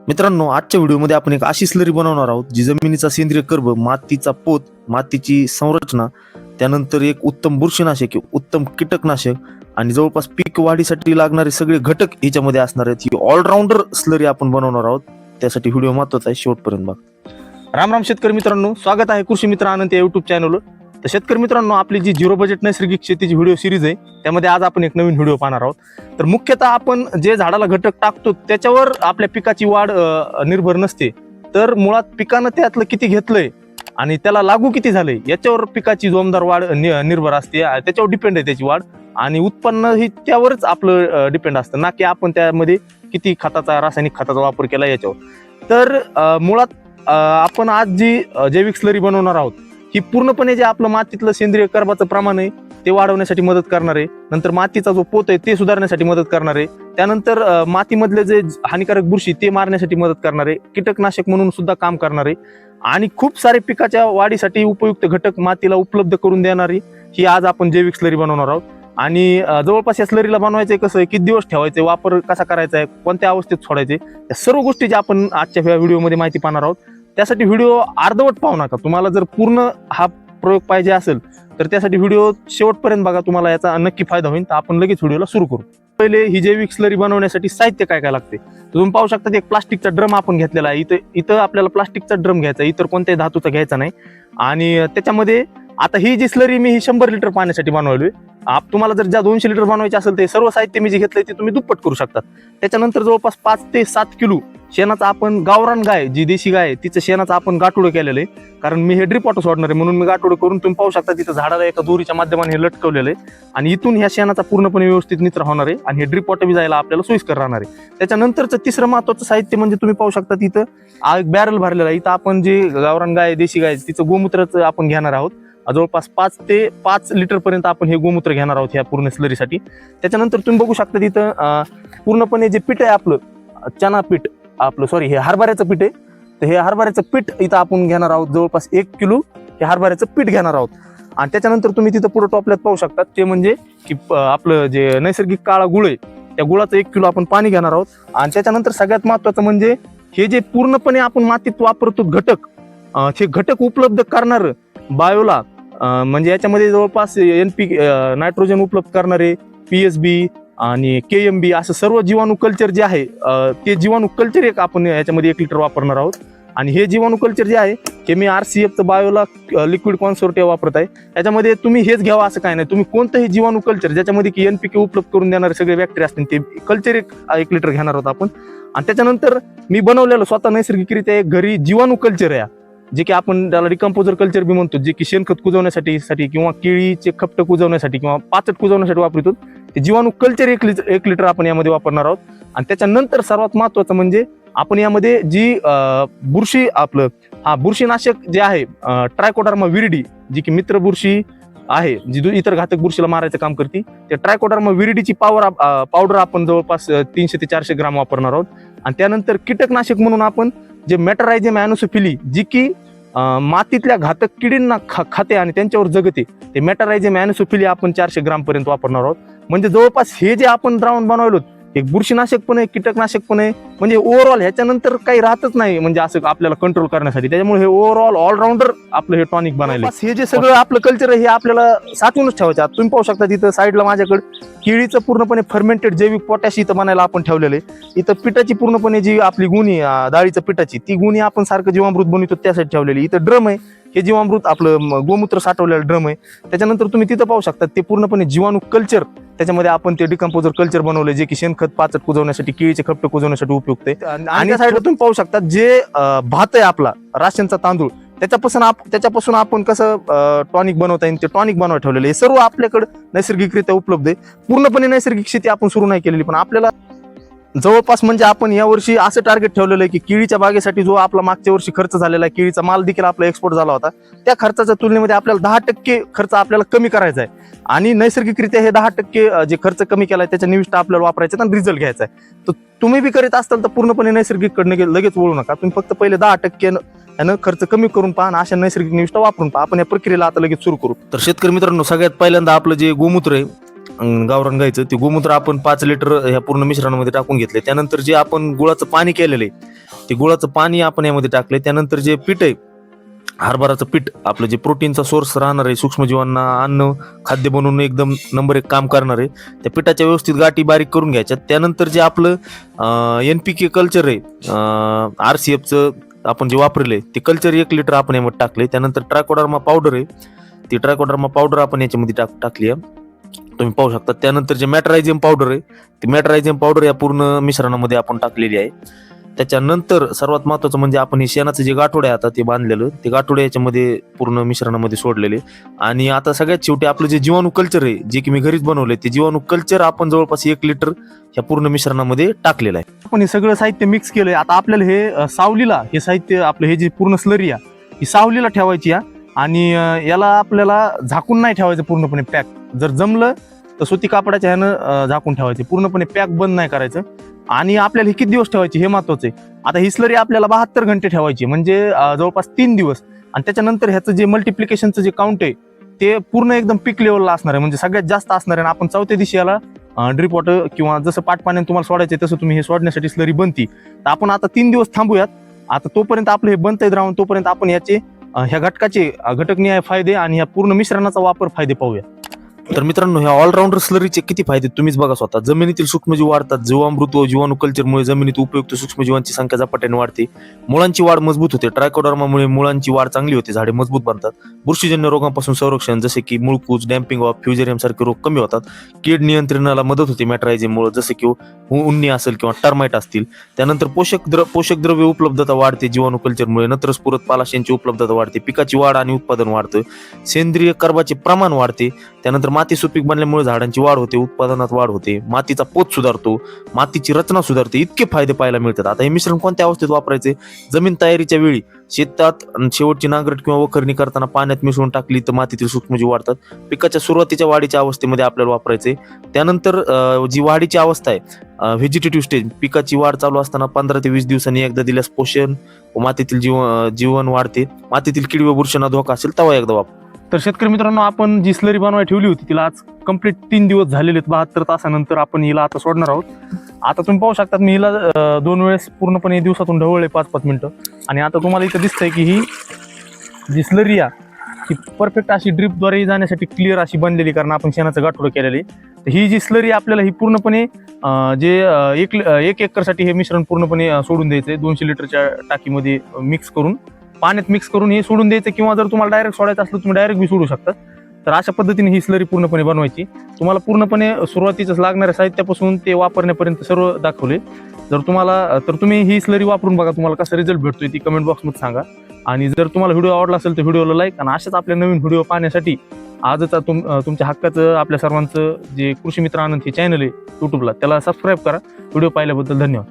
मित्रांनो, आजच्या व्हिडिओमध्ये आपण एक अशी स्लरी बनवणार आहोत जी जमिनीचा सेंद्रिय कर्ब, मातीचा पोत, मातीची संरचना, त्यानंतर एक उत्तम बुरशीनाशक, उत्तम कीटकनाशक आणि जवळपास पीक वाढीसाठी लागणारे सगळे घटक याच्यामध्ये असणार आहेत. ही ऑलराऊंडर स्लरी आपण बनवणार आहोत. त्यासाठी व्हिडिओ महत्वाचा आहे, शेवटपर्यंत बघा. राम राम शेतकरी मित्रांनो, स्वागत आहे कृषी मित्र आनंद या युट्यूब चॅनलवर. तर शेतकरी मित्रांनो, आपली जी झिरो बजेट नैसर्गिक शेतीची व्हिडिओ सिरीज आहे त्यामध्ये आज आपण एक नवीन व्हिडिओ पाहणार आहोत. तर मुख्यतः आपण जे झाडाला घटक टाकतो त्याच्यावर आपल्या पिकाची वाढ निर्भर नसते, तर मुळात पिकानं त्यातलं किती घेतलंय आणि त्याला लागू किती झालंय याच्यावर पिकाची जोमदार वाढ निर्भर असते. त्याच्यावर डिपेंड आहे त्याची वाढ, आणि उत्पन्न ही त्यावरच आपलं डिपेंड असतं, ना की आपण त्यामध्ये किती खताचा, रासायनिक खताचा वापर केला याच्यावर. तर मुळात आपण आज जी जैविक स्लरी बनवणार आहोत ही पूर्णपणे जे आपलं मातीतलं सेंद्रिय कर्बाचं प्रमाण आहे ते वाढवण्यासाठी मदत करणार आहे. नंतर मातीचा जो पोत आहे ते सुधारण्यासाठी मदत करणार आहे. त्यानंतर मातीमधले जे हानिकारक बुरशी ते मारण्यासाठी मदत करणार आहे. कीटकनाशक म्हणून सुद्धा काम करणार आहे. आणि खूप सारे पिकाच्या वाढीसाठी उपयुक्त घटक मातीला उपलब्ध करून देणारी ही आज आपण जैविक स्लरी बनवणार आहोत. आणि जवळपास या स्लरीला बनवायचं कसं आहे, किती दिवस ठेवायचे, वापर कसा करायचा आहे, कोणत्या अवस्थेत सोडायचे, या सर्व गोष्टी ज्या आपण आजच्या व्हिडिओमध्ये माहिती पाहणार आहोत. त्यासाठी व्हिडिओ अर्धवट पाहू नका. तुम्हाला जर पूर्ण हा प्रयोग पाहिजे असेल तर त्यासाठी व्हिडिओ शेवटपर्यंत बघा, तुम्हाला याचा नक्की फायदा होईल. तर आपण लगेच व्हिडिओला सुरू करू. पहिले ही जैविक स्लरी बनवण्यासाठी साहित्य काय काय लागते तुम्ही पाहू शकता. एक प्लास्टिकचा ड्रम आपण घेतलेला आहे. इथं आपल्याला प्लास्टिकचा ड्रम घ्यायचा, इतर कोणत्याही धातूचा घ्यायचा नाही. आणि त्याच्यामध्ये आता ही जी स्लरी मी ही 100 लिटर पाण्यासाठी बनवली. तुम्हाला जर ज्या 200 लिटर बनवायचे असेल ते सर्व साहित्य मी जे घेतलंय ते तुम्ही दुप्पट करू शकतात. त्याच्यानंतर जवळपास 5 ते 7 किलो शेणाचा, आपण गावरान गाय जी देशी गाय आहे तिचं शेणाचं आपण गाठोडं केलेलं आहे. कारण मी हे ड्रिप वॉटर सोडणार आहे म्हणून मी गाठोडं करून, तुम्ही पाहू शकता तिथं झाडाला एका दोरीच्या माध्यमाने हे लटकवलेलं आहे. आणि इथून ह्या शेणाचा पूर्णपणे व्यवस्थित निचरा होणार आहे आणि हे ड्रिप वॉटर बी जायला आपल्याला सोयीस्कर राहणार आहे. त्याच्यानंतरचं तिसरं महत्वाचं साहित्य म्हणजे तुम्ही पाहू शकता तिथं एक बॅरल भरलेला आहे. इथं आपण जे गावरान गाय देशी गाय तिचं गोमूत्रच आपण घेणार आहोत. जवळपास 5 ते 5 लिटर पर्यंत आपण हे गोमूत्र घेणार आहोत ह्या पूर्ण स्लरीसाठी. त्याच्यानंतर तुम्ही बघू शकता तिथं पूर्णपणे जे पीठ आहे आपलं चना पीठ, हे हरभऱ्याचं पीठ आहे. तर हे हरभऱ्याचं पीठ इथं आपण घेणार आहोत. जवळपास 1 किलो हे हरभऱ्याचं पीठ घेणार आहोत. आणि त्याच्यानंतर तुम्ही तिथं पुढे टोपल्यात पाहू शकता ते म्हणजे की आपलं जे नैसर्गिक काळा गुळ आहे त्या गुळाचं 1 किलो आपण पाणी घेणार आहोत. आणि त्याच्यानंतर सगळ्यात महत्वाचं म्हणजे हे जे पूर्णपणे आपण मातीत वापरतो घटक, हे घटक उपलब्ध करणार बायोला, म्हणजे याच्यामध्ये जवळपास नायट्रोजन उपलब्ध करणारे PSB आणि KMB असं सर्व जीवाणू कल्चर जे आहे ते जीवाणू कल्चर एक आपण याच्यामध्ये 1 लिटर वापरणार आहोत. आणि हे जीवाणू कल्चर जे आहे हे मी RCFचं बायोला लिक्विड कॉन्सोर्टिया वापरत आहे. याच्यामध्ये तुम्ही हेच घ्यावं असं काय नाही, तुम्ही कोणतंही जीवाणू कल्चर ज्याच्यामध्ये की NPK उपलब्ध करून देणारे सगळे बॅक्टेरिया असतील ते कल्चर 1 लिटर घेणार आहोत आपण. आणि त्याच्यानंतर मी बनवलेलं स्वतः नैसर्गिकरित्या एक घरी जीवाणू कल्चर आहे, जे की आपण त्याला डिकम्पोजर कल्चर बी म्हणतो, जे की शेणखत कुजवण्यासाठी किंवा केळीचे खपट कुजवण्यासाठी किंवा पाचट कुजवण्यासाठी वापरतो. ते जीवाणू कल्चर 1 लिटर आपण यामध्ये वापरणार आहोत. आणि त्याच्यानंतर सर्वात महत्वाचं म्हणजे आपण यामध्ये जी बुरशीनाशक जे आहे ट्रायकोडर्मा विरिडी, जी की मित्र बुरशी आहे जी इतर घातक बुरशीला मारायचं काम करते, ते ट्रायकोडर्मा विरिडीची पावडर आपण जवळपास 300 ते 400 ग्राम वापरणार आहोत. आणि त्यानंतर कीटकनाशक म्हणून आपण जे मेटरायझम ॲनोसोफिली, जी की मातीतल्या घातक किडींना खाते आणि त्यांच्यावर जगते, ते मेटरायझम ॲनोसोफिली आपण 400 ग्राम पर्यंत वापरणार आहोत. म्हणजे जवळपास हे जे आपण द्रावण बनवलं एक बुरशीनाशक पण आहे, कीटकनाशक पण आहे, म्हणजे ओव्हरऑल ह्याच्यानंतर काही राहतच नाही म्हणजे असं आपल्याला कंट्रोल करण्यासाठी. त्याच्यामुळे हे ओव्हरऑल ऑलराऊंडर आपलं हे टॉनिक बनायला. हे जे सगळं आपलं कल्चर आहे हे आपल्याला साठवूनच ठेवायचं. तुम्ही पाहू शकता तिथं साईडला माझ्याकडे केळीचं पूर्णपणे फर्मेंटेड जैविक पोटॅश इथं बनायला आपण ठेवलेलं आहे. इथं पिठाची पूर्णपणे जी आपली गुणी डाळीचं पिठाची ती गुणी आपण सारखं जीवामृत बनवतो त्यासाठी ठेवलेली. इथं ड्रम आहे, हे जीवामृत आपलं गोमूत्र साठवलेलं ड्रम आहे. त्याच्यानंतर तुम्ही तिथं पाहू शकता ते पूर्णपणे जीवाणू कल्चर, त्याच्यामध्ये आपण ते डिकम्पोजर कल्चर बनवले, जे की शेणखत पाचट कुजवण्यासाठी, केळीचे खपटे कुजवण्यासाठी उपयुक्त आहे. आणि त्या साईडला तुम्ही पाहू शकता जे भात आहे आपला राशनचा तांदूळ, त्याच्यापासून आपण कसं टॉनिक बनवता येईल ते टॉनिक बनवून ठेवलेलं. हे सर्व आपल्याकडे नैसर्गिकरित्या उपलब्ध आहे. पूर्णपणे नैसर्गिक शेती आपण सुरू नाही केलेली, पण आपल्याला जवळपास म्हणजे आपण यावर्षी असं टार्गेट ठेवलेलं आहे की केळीच्या बागेसाठी जो आपला मागच्या वर्षी खर्च झालेला आहे, केळीचा माल देखील आपला एक्सपोर्ट झाला होता, त्या खर्चाच्या तुलनेमध्ये आपल्याला 10% खर्च आपल्याला कमी करायचा आहे. आणि नैसर्गिकरित्या हे 10% जे खर्च कमी केलाय त्याच्या निविष्ट आपल्याला वापरायचे आणि रिझल्ट घ्यायचा आहे. तर तुम्ही बी करीत असताल तर पूर्णपणे नैसर्गिककडनं लगेच वळू नका. तुम्ही फक्त पहिले 10% खर्च कमी करून पहा आणि अशा नैसर्गिक निविष्ठा वापरून पहा. आपण या प्रक्रियेला आता लगेच सुरू करू. तर शेतकरी मित्रांनो, सगळ्यात पहिल्यांदा आपलं जे गोमूत्र आहे गावरान गायचं, ते गोमूत्र आपण 5 लिटर ह्या पूर्ण मिश्रणामध्ये टाकून घेतले. त्यानंतर जे आपण गुळाचं पाणी केलेलं आहे ते गुळाचं पाणी आपण यामध्ये टाकले. त्यानंतर जे पीठ आहे हरभराचं पीठ, आपलं जे प्रोटीनचा सोर्स राहणार आहे, सूक्ष्मजीवांना अन्न खाद्य बनवून एकदम नंबर 1 काम करणार आहे, त्या पिठाच्या व्यवस्थित गाठी बारीक करून घ्यायच्या. त्यानंतर जे आपलं NPK कल्चर आहे, RCFचं आपण जे वापरले ते कल्चर 1 लिटर आपण यामध्ये टाकले. त्यानंतर ट्रायकोडर्मा पावडर आहे, ती ट्रायकोडर्मा पावडर आपण याच्यामध्ये टाकली आहे, तुम्ही पाहू शकता. त्यानंतर जे मॅटरायझियम पावडर आहे, ती मॅटरायझियम पावडर या पूर्ण मिश्रणामध्ये आपण टाकलेली आहे. त्याच्यानंतर सर्वात महत्वाचं म्हणजे आपण हे शेणाचं जे गाठोडे आता ते बांधलेलं, ते गाठोडे याच्यामध्ये पूर्ण मिश्रणामध्ये सोडलेले. आणि आता सगळ्यात शेवटी आपलं जे जीवाणू कल्चर आहे, जे की मी घरीच बनवलंय, ते जीवाणू कल्चर आपण जवळपास 1 लिटर ह्या पूर्ण मिश्रणामध्ये टाकलेलं आहे. आपण हे सगळं साहित्य मिक्स केलंय. आता आपल्याला हे सावलीला हे साहित्य आपलं हे जी पूर्ण स्लरी आहे ही सावलीला ठेवायची आहे आणि याला आपल्याला झाकून नाही ठेवायचं पूर्णपणे पॅक. जर जमलं तर सुती कापडाच्या ह्यानं झाकून ठेवायचे, पूर्णपणे पॅक बंद नाही करायचं. आणि आपल्याला हे किती दिवस ठेवायची हे महत्वाचं आहे. आता ही स्लरी आपल्याला 72 घंटे ठेवायची, म्हणजे जवळपास 3 दिवस. आणि त्याच्यानंतर ह्याचं जे मल्टिप्लिकेशनचं जे काउंट आहे ते पूर्ण एकदम पीक लेवलला असणार आहे, म्हणजे सगळ्यात जास्त असणार आहे. आपण 4थ्या दिवशी याला ड्रिप वॉटर किंवा जसं पाटपाण्याने तुम्हाला सोडायचं तसं तुम्ही हे सोडण्यासाठी स्लरी बनती. तर आपण आता 3 दिवस थांबूयात. आता तोपर्यंत आपलं हे बनतंय राहून, तोपर्यंत आपण याचे ह्या घटकाचे घटकनिहाय फायदे आणि ह्या पूर्ण मिश्रणाचा वापर फायदे पाहूया. तर मित्रांनो, ह्या ऑलराऊंडर स्लरीचे किती फायदे तुम्हीच बघा स्वतः. जमिनीतील सूक्ष्मजीव वाढतात. जीवामृत व जीवाणू कल्चरमुळे जमिनीत उपयुक्त सूक्ष्मजीवांची संख्या झपाट्याने वाढते. मुळांची वाढ मजबूत होते. ट्रायकोडर्मामुळे मुळांची वाढ चांगली होते, झाडे मजबूत बनतात. बुरशीजन्य रोगांपासून संरक्षण, जसे की मुळकूज, डॅम्पिंग ऑफ, फ्युजेरियम सारखे रोग कमी होतात. कीड नियंत्रणाला मदत होते मॅट्रायझियममुळे, जसे की उन्नी असेल किंवा टर्माइट असतील. त्यानंतर पोषक द्रव्य उपलब्धता वाढते जीवाणू कल्चरमुळे. नत्रस्फुरत पालाशांची उपलब्धता वाढते. पिकाची वाढ आणि उत्पादन वाढतं. सेंद्रिय कर्बाचे प्रमाण वाढते. त्यानंतर माती सुपीक बनल्यामुळे झाडांची वाढ होते, उत्पादनात वाढ होते. मातीचा पोत सुधारतो, मातीची रचना सुधारते. इतके फायदे पाहायला मिळतात. आता हे मिश्रण कोणत्या अवस्थेत वापरायचे? जमीन तयारीच्या वेळी, शेतात शेवटची नांगरट किंवा वखरणी करताना पाण्यात मिसळून टाकली तर मातीतील सूक्ष्मजीव वाढतात. पिकाच्या सुरुवातीच्या वाढीच्या अवस्थेमध्ये आपल्याला वापरायचे. त्यानंतर जी वाढीची अवस्था आहे, व्हेजिटेटिव्ह स्टेज, पिकाची वाढ चालू असताना 15 ते 20 दिवसांनी एकदा दिल्यास पोषण व मातीतील जीवन वाढते. मातीतील कीड व बुरशींना धोका असेल तेव्हा एकदा वापर. तर शेतकरी मित्रांनो, आपण जी स्लरी बनवायला ठेवली होती तिला आज कंप्लीट 3 दिवस झालेले आहेत. 72 तासानंतर आपण हिला आता सोडणार आहोत. आता तुम्ही पाहू शकता मी हिला 2 वेळेस पूर्णपणे दिवसातून ढवळले 5-5 मिनिटं. आणि आता तुम्हाला इथं दिसतंय की ही जी स्लरी आहे ही परफेक्ट अशी ड्रिपद्वारे जाण्यासाठी क्लिअर अशी बनलेली, कारण आपण शेणाचं गाठोडं केलेली. तर ही जी स्लरी आपल्याला ही पूर्णपणे जे 1 एकरसाठी हे मिश्रण पूर्णपणे सोडून द्यायचं 200 लिटरच्या टाकीमध्ये मिक्स करून, पाण्यात मिक्स करून हे सोडून द्यायचं. किंवा जर तुम्हाला डायरेक्ट सोडायचं असलं तुम्ही डायरेक्ट बी सोडू शकता. तर अशा पद्धतीने ही स्लरी पूर्णपणे बनवायची. तुम्हाला पूर्णपणे सुरुवातीच लागणाऱ्या साहित्यापासून ते वापरण्यापर्यंत सर्व दाखवले. जर तुम्हाला तर तुम्ही ही स्लरी वापरून बघा, तुम्हाला कसा रिझल्ट भेटतोय ती कमेंट बॉक्समध्ये सांगा. आणि जर तुम्हाला व्हिडिओ आवडला असेल तर व्हिडिओला लाईक, आणि अशाच आपल्या नवीन व्हिडिओ पाहण्यासाठी आजच तुमच्या हक्काचं आपल्या सर्वांचं जे कृषी मित्र आनंद हे चॅनल आहे यूट्यूबला, त्याला सबस्क्राईब करा. व्हिडिओ पाहिल्याबद्दल धन्यवाद.